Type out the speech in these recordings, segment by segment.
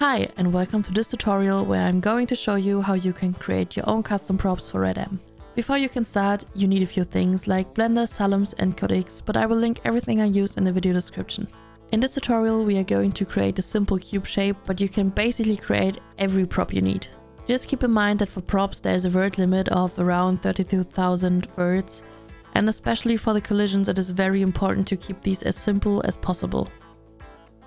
Hi and welcome to this tutorial where I'm going to show you how you can create your own custom props for RedM. Before you can start, you need a few things like Blender, Salums and Codecs, but I will link everything I use in the video description. In this tutorial we are going to create a simple cube shape, but you can basically create every prop you need. Just keep in mind that for props there's a word limit of around 32,000 words, and especially for the collisions it is very important to keep these as simple as possible.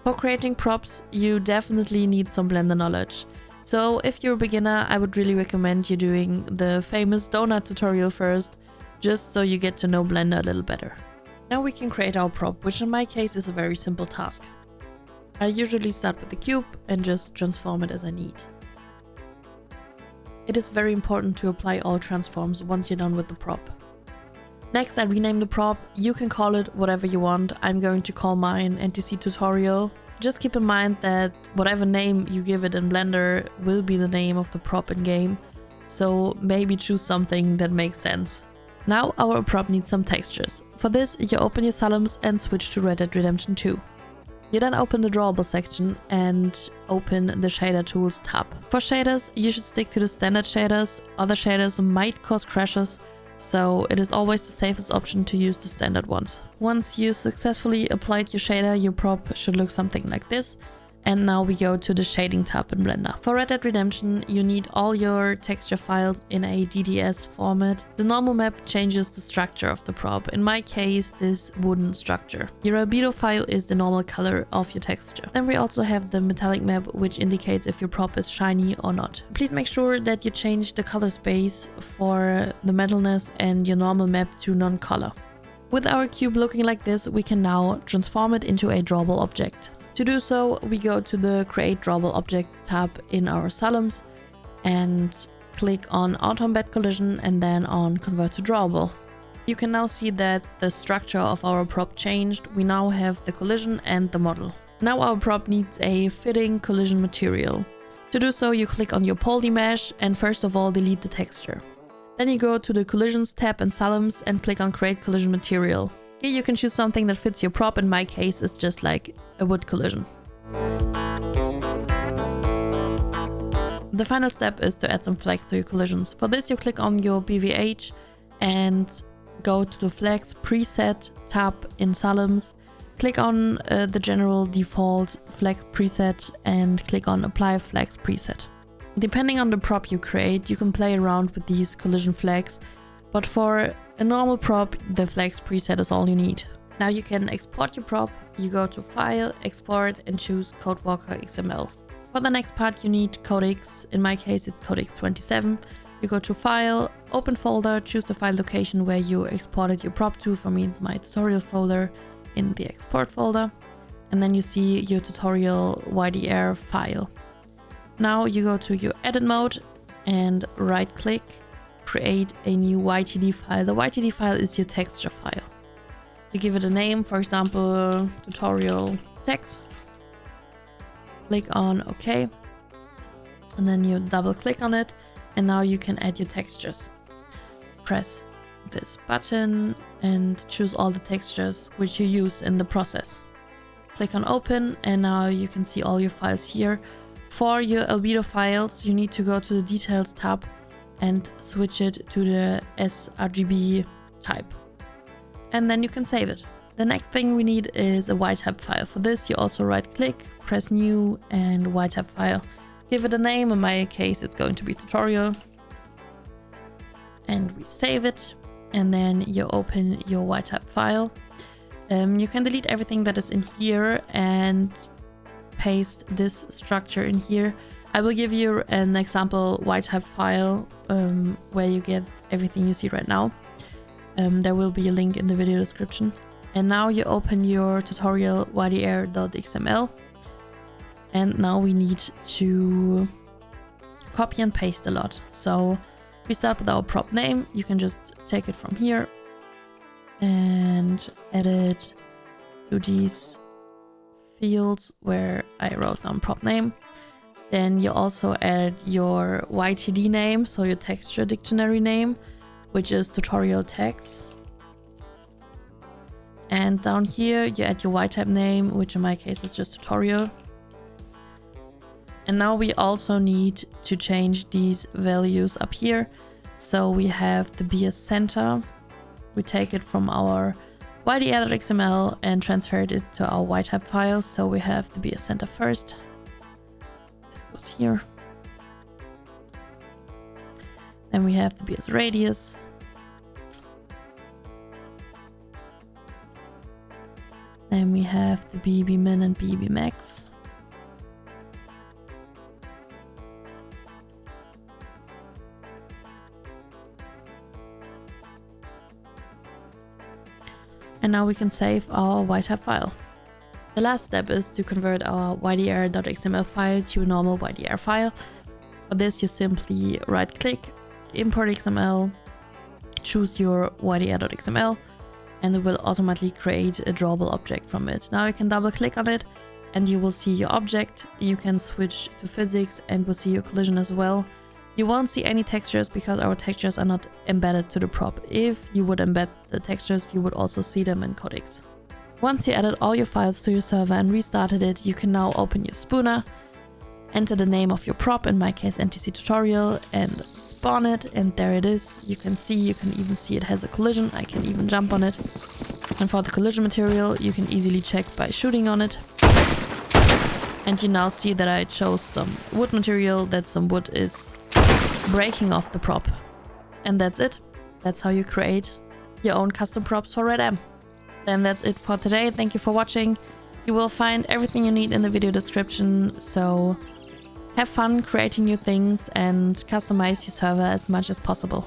For creating props, you definitely need some Blender knowledge. So if you're a beginner, I would really recommend you doing the famous donut tutorial first, just so you get to know Blender a little better. Now we can create our prop, which in my case is a very simple task. I usually start with the cube and just transform it as I need. It is very important to apply all transforms once you're done with the prop. Next, I rename the prop. You can call it whatever you want. I'm going to call mine NTC tutorial. Just keep in mind that whatever name you give it in Blender will be the name of the prop in game, so maybe choose something that makes sense. Now our prop needs some textures. For this, you open your Salums and switch to Red Dead Redemption 2. You then open the drawable section and open the shader tools tab. For shaders, you should stick to the standard shaders. Other shaders might cause crashes, so it is always the safest option to use the standard ones. Once you successfully applied your shader, your prop should look something like this. And now we go to the shading tab in Blender. For Red Dead Redemption, you need all your texture files in a DDS format. The normal map changes the structure of the prop. In my case, this wooden structure. Your albedo file is the normal color of your texture. Then we also have the metallic map, which indicates if your prop is shiny or not. Please make sure that you change the color space for the metalness and your normal map to non-color. With our cube looking like this, we can now transform it into a drawable object. To do so, we go to the Create Drawable Objects tab in our Salums and click on Auto Embed Collision and then on Convert to Drawable. You can now see that the structure of our prop changed. We now have the collision and the model. Now our prop needs a fitting collision material. To do so, you click on your poly mesh and first of all delete the texture. Then you go to the Collisions tab in Salums and click on Create Collision Material. Here you can choose something that fits your prop. In my case, it's just like a wood collision. The final step is to add some flags to your collisions. For this, you click on your BVH and go to the Flags Preset tab in Salums. Click on the general default flag preset and click on Apply Flags Preset. Depending on the prop you create, you can play around with these collision flags, but for a normal prop, the flags preset is all you need. Now you can export your prop. You go to File, Export and choose CodeWalker XML. For the next part you need codecs. In my case it's codecs 27. You go to File, Open Folder, choose the file location where you exported your prop to. For me it's my tutorial folder in the export folder. And then you see your tutorial YDR file. Now you go to your edit mode and right click, create a new YTD file. The YTD file is your texture file. You give it a name, for example, tutorial text. Click on OK. And then you double click on it. And now you can add your textures. Press this button and choose all the textures which you use in the process. Click on open and now you can see all your files here. For your albedo files, you need to go to the details tab and switch it to the sRGB type. And then you can save it. The next thing we need is a YType file. For this, you also right click, press new and YType file. Give it a name. In my case, it's going to be tutorial. And we save it. And then you open your YType file. You can delete everything that is in here and paste this structure in here. I will give you an example YType file where you get everything you see right now. There will be a link in the video description. And now you open your tutorial ydr.xml. And now we need to copy and paste a lot. So we start with our prop name. You can just take it from here and add it to these fields where I wrote down prop name. Then you also add your YTD name, so your texture dictionary name, which is tutorial text. And down here you add your YType name, which in my case is just tutorial. And now we also need to change these values up here. So we have the BS center. We take it from our YDR.xml and transfer it to our YType file. So we have the BS center first. This goes here. Then we have the BS radius. Then we have the BB min and BB max. And now we can save our YType file. The last step is to convert our YDR.xml file to a normal YDR file. For this, you simply right click, import XML, choose your YDR.xml, and it will automatically create a drawable object from it. Now you can double click on it and you will see your object. You can switch to physics and will see your collision as well. You won't see any textures because our textures are not embedded to the prop. If you would embed the textures, you would also see them in codecs. Once you added all your files to your server and restarted it, you can now open your spooner, enter the name of your prop, in my case NTC tutorial, and spawn it, and there it is. You can even see it has a collision. I can even jump on it. And for the collision material, you can easily check by shooting on it. And you now see that I chose some wood material, that some wood is breaking off the prop. And that's it. That's how you create your own custom props for RedM. Then that's it for today. Thank you for watching. You will find everything you need in the video description, so have fun creating new things and customize your server as much as possible.